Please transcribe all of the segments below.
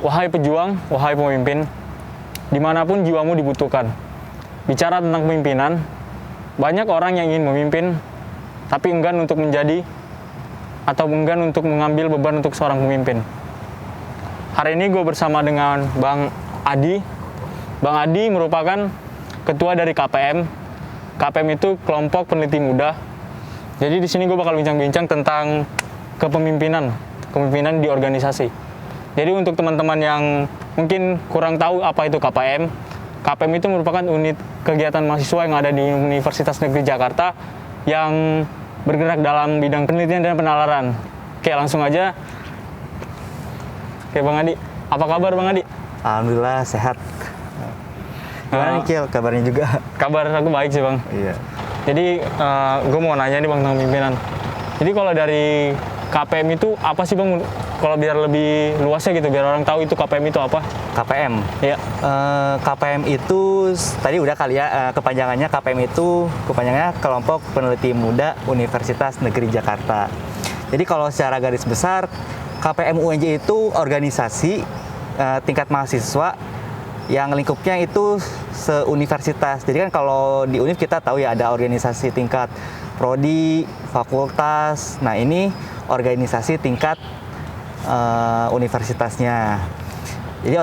Wahai pejuang, wahai pemimpin, dimanapun jiwamu dibutuhkan. Bicara tentang pemimpinan, banyak orang yang ingin memimpin, tapi enggan untuk menjadi atau enggan untuk mengambil beban untuk seorang pemimpin. Hari ini gue bersama dengan Bang Adi. Bang Adi merupakan ketua dari KPM. KPM itu kelompok peneliti muda. Jadi di sini gue bakal bincang-bincang tentang kepemimpinan di organisasi. Jadi untuk teman-teman yang mungkin kurang tahu apa itu KPM, KPM itu merupakan unit kegiatan mahasiswa yang ada di Universitas Negeri Jakarta yang bergerak dalam bidang penelitian dan penalaran. Oke, langsung aja. Oke, Bang Adi. Apa kabar, Bang Adi? Alhamdulillah sehat. Gimana nih, Kil? Kabarnya juga? Kabar aku baik sih, Bang. Iya. Jadi, gue mau nanya nih, Bang, tentang pimpinan. Jadi kalau dari KPM itu apa sih, Bang? Kalau biar lebih luasnya gitu, biar orang tahu itu KPM itu apa? KPM? Iya. KPM itu, tadi udah kali ya, kepanjangannya KPM itu, kepanjangannya Kelompok Peneliti Muda Universitas Negeri Jakarta. Jadi kalau secara garis besar, KPM UNJ itu organisasi tingkat mahasiswa yang lingkupnya itu se-universitas. Jadi kan kalau di UNIF kita tahu ya ada organisasi tingkat prodi, fakultas. Nah ini organisasi tingkat universitasnya. Jadi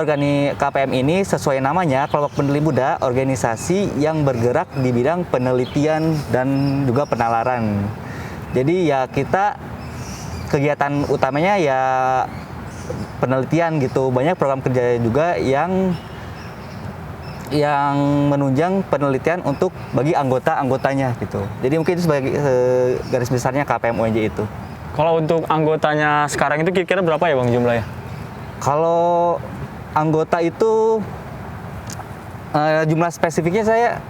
KPM ini sesuai namanya kelompok peneliti muda, organisasi yang bergerak di bidang penelitian dan juga penalaran. Jadi ya kita kegiatan utamanya ya penelitian gitu. Banyak program kerja juga yang menunjang penelitian untuk bagi anggotanya gitu. Jadi mungkin itu sebagai garis besarnya KPM UNJ itu. Kalau untuk anggotanya sekarang itu kira-kira berapa ya, Bang, jumlahnya? Kalau anggota itu jumlah spesifiknya saya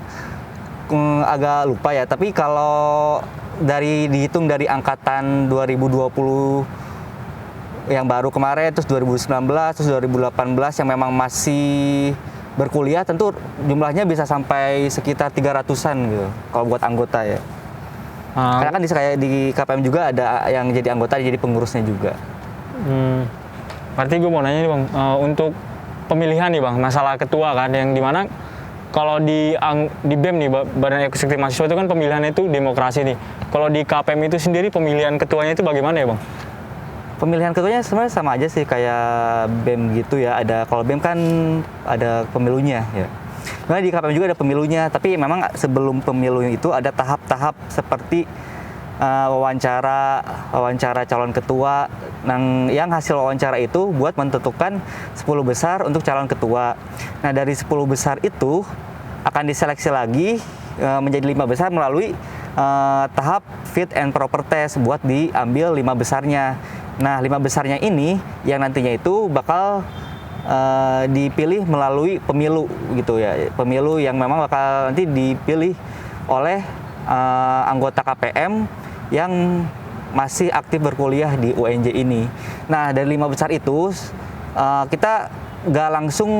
agak lupa ya. Tapi kalau dihitung dari angkatan 2020 yang baru kemarin, terus 2019, terus 2018 yang memang masih berkuliah, tentu jumlahnya bisa sampai sekitar 300-an gitu kalau buat anggota ya. Karena kan di KPM juga ada yang jadi anggota, jadi pengurusnya juga. Berarti gue mau nanya nih, Bang, untuk pemilihan nih, Bang, masalah ketua kan, yang dimana kalau di BEM nih, Badan Eksekutif Mahasiswa itu kan pemilihannya itu demokrasi nih. Kalau di KPM itu sendiri pemilihan ketuanya itu bagaimana ya, Bang? Pemilihan ketuanya sebenarnya sama aja sih kayak BEM gitu ya. Kalau BEM kan ada pemilunya ya. Nah di KPM juga ada pemilunya, tapi memang sebelum pemilu itu ada tahap-tahap seperti wawancara calon ketua, yang hasil wawancara itu buat menentukan 10 besar untuk calon ketua. Nah dari 10 besar itu akan diseleksi lagi menjadi 5 besar melalui tahap fit and proper test buat diambil 5 besarnya. Nah 5 besarnya ini yang nantinya itu bakal dipilih melalui pemilu gitu ya, pemilu yang memang bakal nanti dipilih oleh anggota KPM yang masih aktif berkuliah di UNJ ini. Nah dari 5 besar itu kita nggak langsung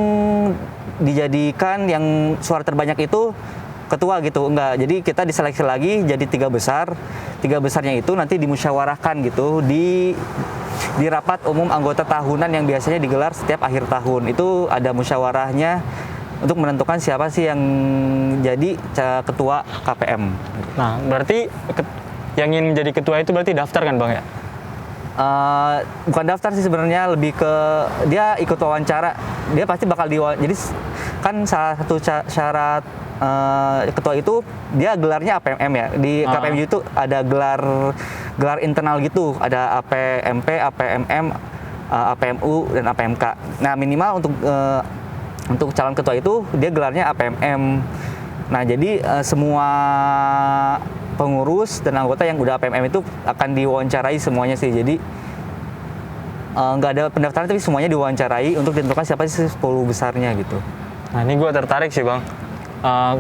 dijadikan yang suara terbanyak itu ketua gitu, enggak. Jadi kita diseleksi lagi jadi 3 besar. 3 besarnya itu nanti dimusyawarahkan gitu di rapat umum anggota tahunan yang biasanya digelar setiap akhir tahun. Itu ada musyawarahnya untuk menentukan siapa sih yang jadi ketua KPM. Nah, berarti yang ingin menjadi ketua itu berarti daftar kan, Bang, ya? Bukan daftar sih sebenarnya, lebih ke dia ikut wawancara. Dia pasti bakal jadi kan salah satu syarat ketua itu dia gelarnya APMM ya. Di KPM itu ada gelar internal gitu, ada APMP, APMM, APMU dan APMK. Nah minimal untuk calon ketua itu dia gelarnya APMM. Nah jadi semua pengurus dan anggota yang udah APMM itu akan diwawancarai semuanya sih. Jadi nggak ada pendaftaran tapi semuanya diwawancarai untuk ditentukan siapa sih 10 besarnya gitu. Nah ini gue tertarik sih, Bang.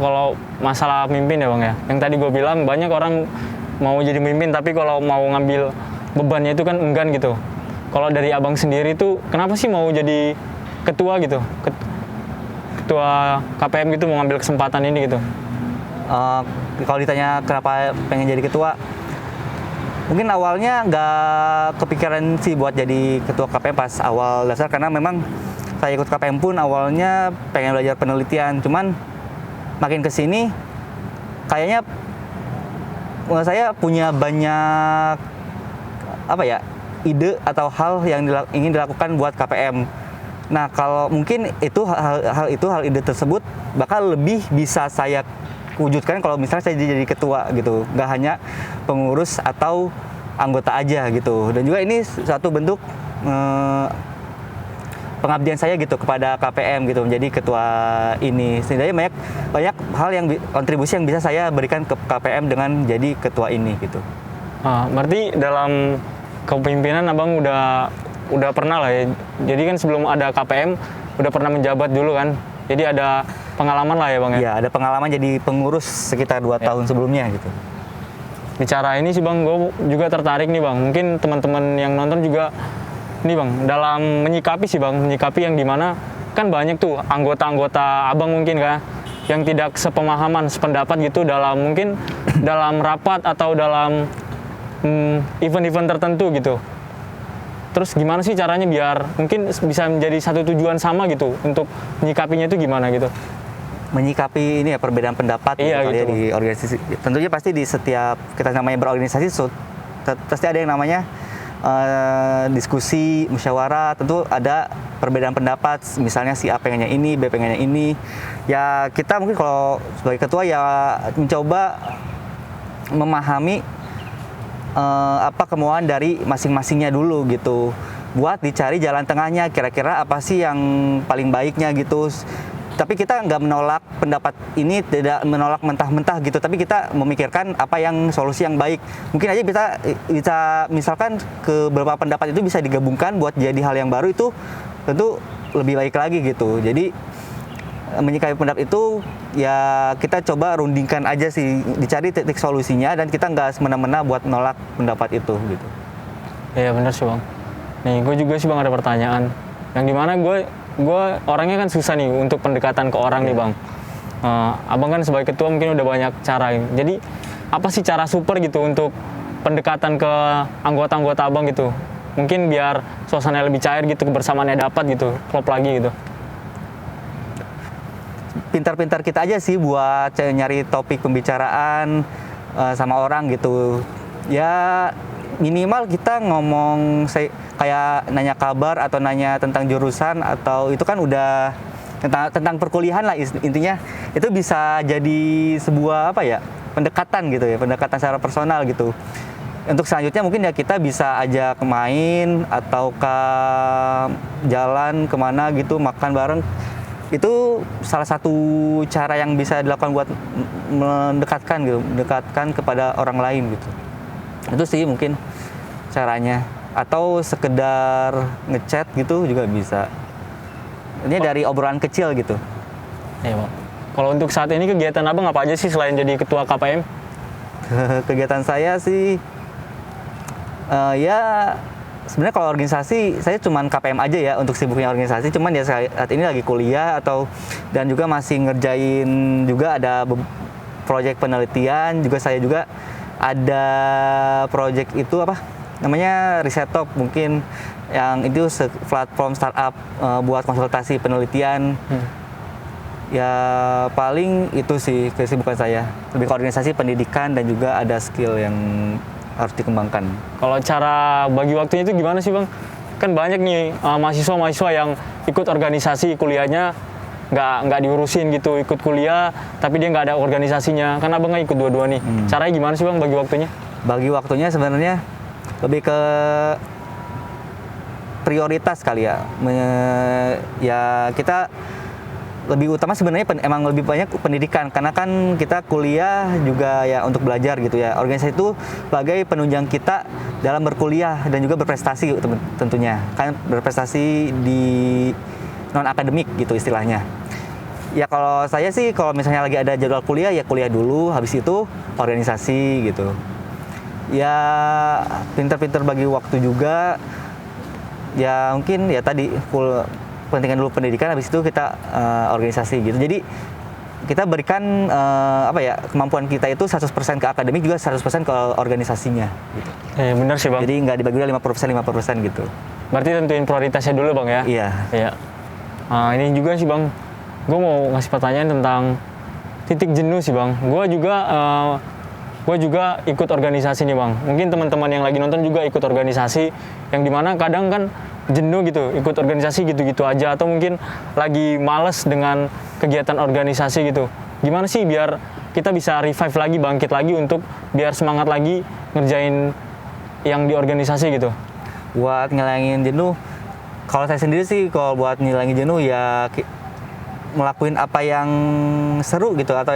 Kalau masalah pemimpin ya, Bang, ya. Yang tadi gue bilang banyak orang mau jadi pemimpin tapi kalau mau ngambil bebannya itu kan enggan gitu. Kalau dari Abang sendiri tuh kenapa sih mau jadi ketua gitu? Ketua KPM gitu, mau ngambil kesempatan ini gitu. Kalau ditanya kenapa pengen jadi ketua, mungkin awalnya nggak kepikiran sih buat jadi ketua KPM pas awal dasar, karena memang saya ikut KPM pun awalnya pengen belajar penelitian, cuman makin kesini kayaknya menurut saya punya banyak apa ya, ide atau hal yang ingin dilakukan buat KPM. Nah, kalau mungkin itu hal ide tersebut bakal lebih bisa saya wujudkan kalau misalnya saya jadi ketua gitu, nggak hanya pengurus atau anggota aja gitu. Dan juga ini satu bentuk pengabdian saya gitu kepada KPM gitu, menjadi ketua ini. Setidaknya banyak hal yang kontribusi yang bisa saya berikan ke KPM dengan jadi ketua ini gitu. Berarti dalam kepemimpinan Abang udah pernah lah ya. Jadi kan sebelum ada KPM udah pernah menjabat dulu kan. Jadi ada pengalaman lah ya Bang ya. Iya, ada pengalaman jadi pengurus sekitar 2 tahun sebelumnya gitu. Bicara ini sih Bang, gue juga tertarik nih Bang. Mungkin teman-teman yang nonton juga nih Bang, dalam menyikapi yang dimana kan banyak tuh anggota-anggota Abang mungkin kan yang tidak sepemahaman, sependapat gitu mungkin dalam rapat atau dalam event-event tertentu gitu. Terus gimana sih caranya biar mungkin bisa menjadi satu tujuan sama gitu untuk menyikapinya itu gimana gitu? Menyikapi ini ya perbedaan pendapat iya, gitu. Ya, di organisasi. Tentunya pasti di setiap kita namanya berorganisasi pasti ada yang namanya diskusi, musyawarah, tentu ada perbedaan pendapat, misalnya si A pengennya ini, B pengennya ini. Ya kita mungkin kalau sebagai ketua ya mencoba memahami apa kemauan dari masing-masingnya dulu gitu, buat dicari jalan tengahnya, kira-kira apa sih yang paling baiknya gitu. Tapi kita nggak menolak pendapat ini, tidak menolak mentah-mentah gitu, tapi kita memikirkan apa yang solusi yang baik. Mungkin aja bisa misalkan ke beberapa pendapat itu bisa digabungkan buat jadi hal yang baru, itu tentu lebih baik lagi gitu. Jadi menyikapi pendapat itu ya kita coba rundingkan aja sih, dicari titik solusinya, dan kita nggak semena-mena buat nolak pendapat itu gitu. Iya benar sih Bang. Nih gue juga sih Bang ada pertanyaan, yang dimana gue orangnya kan susah nih untuk pendekatan ke orang nih Bang. Abang kan sebagai ketua mungkin udah banyak cara. Jadi apa sih cara super gitu untuk pendekatan ke anggota-anggota Abang gitu? Mungkin biar suasana lebih cair gitu, kebersamaannya dapat gitu, klop lagi gitu. Pintar-pintar kita aja sih buat nyari topik pembicaraan sama orang gitu. Ya minimal kita ngomong kayak nanya kabar atau nanya tentang jurusan, atau itu kan udah tentang perkuliahan lah intinya. Itu bisa jadi sebuah apa ya, pendekatan gitu ya, pendekatan secara personal gitu. Untuk selanjutnya mungkin ya kita bisa ajak main atau ke jalan kemana gitu, makan bareng. Itu salah satu cara yang bisa dilakukan buat mendekatkan kepada orang lain gitu. Itu sih mungkin caranya. Atau sekedar ngechat gitu juga bisa. Ini dari obrolan kecil gitu. Iya Bang. Kalau untuk saat ini kegiatan Abang apa aja sih selain jadi ketua KPM? Kegiatan saya sih ya sebenarnya kalau organisasi saya cuman KPM aja ya untuk sibuknya organisasi, cuman ya saat ini lagi kuliah dan juga masih ngerjain juga ada proyek penelitian juga. Saya juga ada proyek itu apa namanya, Risetok, mungkin yang itu platform startup buat konsultasi penelitian. Ya paling itu sih kesibukan saya, lebih ke organisasi, pendidikan, dan juga ada skill yang harus dikembangkan. Kalau cara bagi waktunya itu gimana sih Bang? Kan banyak nih mahasiswa-mahasiswa yang ikut organisasi kuliahnya nggak diurusin gitu, ikut kuliah tapi dia nggak ada organisasinya. Kan Abang nggak ikut dua-dua nih. Caranya gimana sih Bang bagi waktunya? Bagi waktunya sebenarnya lebih ke prioritas kali ya. Ya kita lebih utama sebenarnya emang lebih banyak pendidikan, karena kan kita kuliah juga ya untuk belajar gitu ya. Organisasi itu sebagai penunjang kita dalam berkuliah dan juga berprestasi tentunya. Kan berprestasi di non akademik gitu istilahnya. Ya kalau saya sih kalau misalnya lagi ada jadwal kuliah ya kuliah dulu, habis itu organisasi gitu. Ya pinter-pinter bagi waktu juga. Ya mungkin ya tadi pentingkan dulu pendidikan, habis itu kita organisasi gitu. Jadi kita berikan kemampuan kita itu 100% ke akademik, juga 100% ke organisasinya gitu. Benar sih Bang. Jadi nggak dibagi 50% gitu. Berarti tentuin prioritasnya dulu Bang ya? Iya. Nah, ini juga sih Bang, gue mau ngasih pertanyaan tentang titik jenuh sih Bang. Gue juga ikut organisasi nih Bang. Mungkin teman-teman yang lagi nonton juga ikut organisasi, yang dimana kadang kan jenuh gitu, ikut organisasi gitu-gitu aja, atau mungkin lagi males dengan kegiatan organisasi gitu. Gimana sih biar kita bisa revive lagi, bangkit lagi untuk biar semangat lagi ngerjain yang di organisasi gitu? Buat ngilangin jenuh, kalau saya sendiri sih kalau buat ngilangin jenuh ya ngelakuin apa yang seru gitu, atau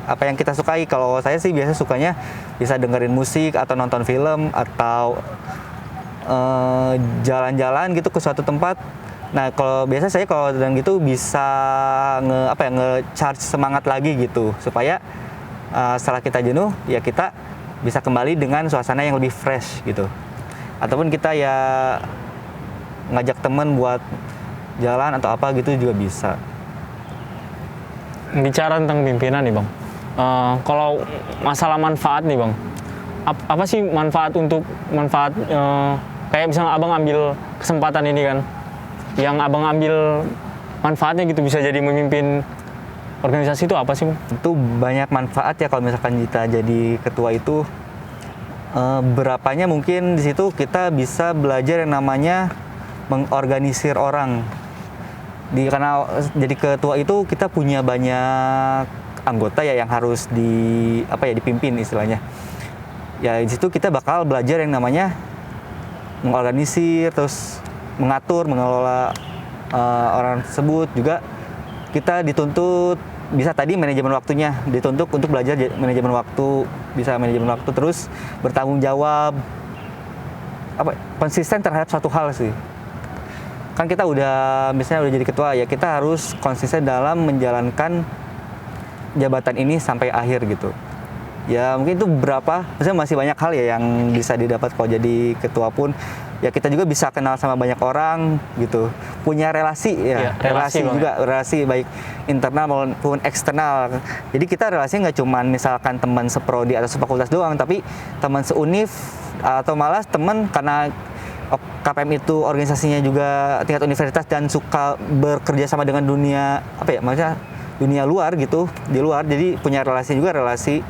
apa yang kita sukai. Kalau saya sih biasa sukanya bisa dengerin musik atau nonton film atau jalan-jalan gitu ke suatu tempat. Nah, kalau biasa saya kalau dan gitu bisa nge-charge semangat lagi gitu, supaya setelah kita jenuh ya kita bisa kembali dengan suasana yang lebih fresh gitu. Ataupun kita ya ngajak temen buat jalan atau apa gitu juga bisa. Bicara tentang pimpinan nih Bang, kalau masalah manfaat nih Bang, apa sih manfaat kayak misalnya Abang ambil kesempatan ini kan, yang Abang ambil manfaatnya gitu bisa jadi memimpin organisasi itu apa sih Bang? Itu banyak manfaat ya kalau misalkan kita jadi ketua itu. Berapanya mungkin di situ kita bisa belajar yang namanya mengorganisir orang. Karena jadi ketua itu kita punya banyak anggota ya yang harus dipimpin istilahnya. Ya di situ kita bakal belajar yang namanya mengorganisir, terus mengatur, mengelola orang tersebut. Juga kita dituntut bisa tadi manajemen waktunya, dituntut untuk belajar manajemen waktu, bisa manajemen waktu, terus bertanggung jawab, konsisten terhadap satu hal sih. Kan kita misalnya udah jadi ketua ya, kita harus konsisten dalam menjalankan jabatan ini sampai akhir gitu. Ya mungkin itu maksudnya masih banyak hal ya yang bisa didapat kalau jadi ketua pun. Ya kita juga bisa kenal sama banyak orang gitu, punya relasi ya, relasi juga, relasi baik internal maupun eksternal. Jadi kita relasi nggak cuma misalkan teman seprodi atau sefakultas doang, tapi teman seuniv atau malah teman karena KPM itu organisasinya juga tingkat universitas dan suka bekerja sama dengan dunia maksudnya dunia luar gitu, di luar, jadi punya relasi juga, relasi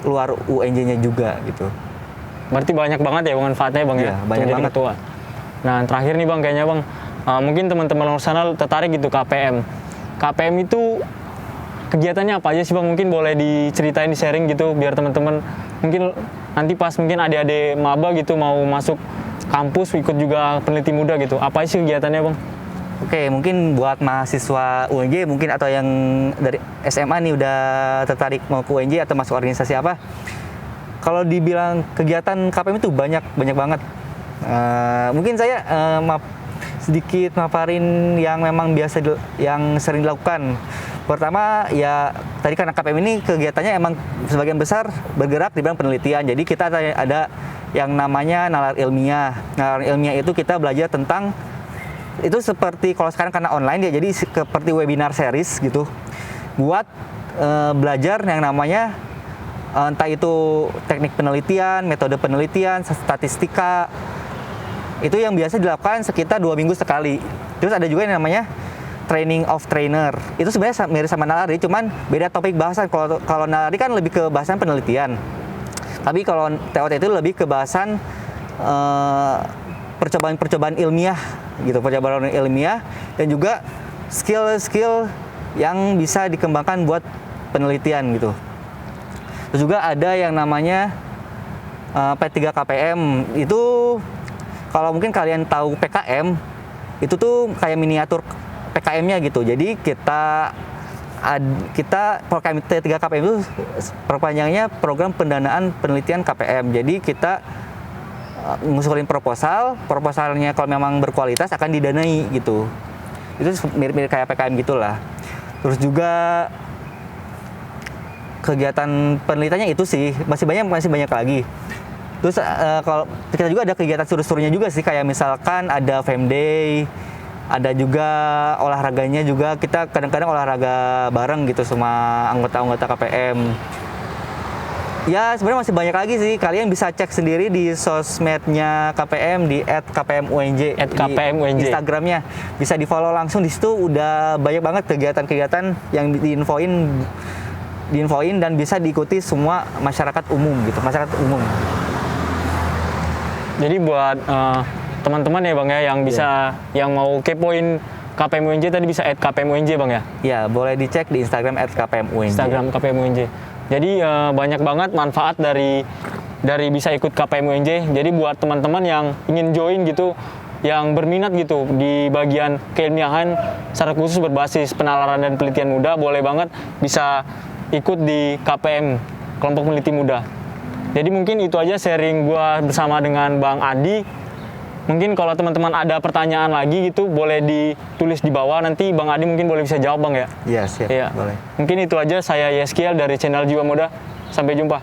luar UNJ-nya juga gitu. Berarti banyak banget ya manfaatnya Bang ya, banyak jadi banget. ketua. Nah terakhir nih Bang, kayaknya Bang, mungkin teman-teman luar sana tertarik gitu KPM. KPM itu kegiatannya apa aja sih Bang? Mungkin boleh diceritain, di sharing gitu, biar teman-teman mungkin nanti pas mungkin adik-adik maba gitu mau masuk kampus ikut juga peneliti muda gitu. Apa sih kegiatannya Bang? Oke, mungkin buat mahasiswa UNJ mungkin atau yang dari SMA nih udah tertarik mau ke UNJ atau masuk organisasi apa? Kalau dibilang kegiatan KPM itu banyak banget. Mungkin saya sedikit maparin yang memang yang sering dilakukan. Pertama ya tadi karena KPM ini kegiatannya emang sebagian besar bergerak di bidang penelitian. Jadi kita ada yang namanya nalar ilmiah. Nalar ilmiah itu kita belajar tentang, itu seperti kalau sekarang karena online ya, jadi seperti webinar series gitu. Buat belajar yang namanya entah itu teknik penelitian, metode penelitian, statistika. Itu yang biasa dilakukan sekitar 2 minggu sekali. Terus ada juga yang namanya training of trainer. Itu sebenarnya mirip sama nalari, cuman beda topik bahasan. Kalau nalari kan lebih ke bahasan penelitian. Tapi kalau TOT itu lebih ke bahasan percobaan ilmiah gitu, percobaan ilmiah, dan juga skill-skill yang bisa dikembangkan buat penelitian gitu. Terus juga ada yang namanya P3 KPM. Itu kalau mungkin kalian tahu PKM, itu tuh kayak miniatur PKM-nya gitu. Jadi kita program P3 KPM itu perpanjangnya program pendanaan penelitian KPM. Jadi kita ngusulin proposalnya kalau memang berkualitas akan didanai gitu. Itu mirip-mirip kayak PKM gitulah. Terus juga kegiatan penelitiannya itu sih masih banyak lagi. Terus kalau kita juga ada kegiatan seru-serunya juga sih, kayak misalkan ada Fem Day, ada juga olahraganya juga, kita kadang-kadang olahraga bareng gitu sama anggota-anggota KPM. Ya sebenarnya masih banyak lagi sih. Kalian bisa cek sendiri di sosmednya KPM di @kpmunj, @kpmunj. di Instagramnya. Bisa di follow langsung, di situ udah banyak banget kegiatan-kegiatan yang diinfoin dan bisa diikuti semua masyarakat umum gitu, masyarakat umum. Jadi buat teman-teman ya Bang ya yang bisa yang mau kepoin KPMUNJ tadi bisa @kpmunj Bang ya. Ya, boleh dicek di Instagram @kpmunj. Instagram KPMUNJ. Jadi banyak banget manfaat dari bisa ikut KPMUNJ. Jadi buat teman-teman yang ingin join gitu, yang berminat gitu di bagian keilmiahan secara khusus berbasis penalaran dan penelitian muda, boleh banget bisa ikut di KPM, Kelompok Peneliti Muda. Jadi mungkin itu aja sharing gua bersama dengan Bang Adi. Mungkin kalau teman-teman ada pertanyaan lagi gitu, boleh ditulis di bawah, nanti Bang Adi mungkin boleh bisa jawab Bang ya. Iya, siap. Iya. Boleh. Mungkin itu aja, saya Yeskiel dari channel Jiwa Muda. Sampai jumpa.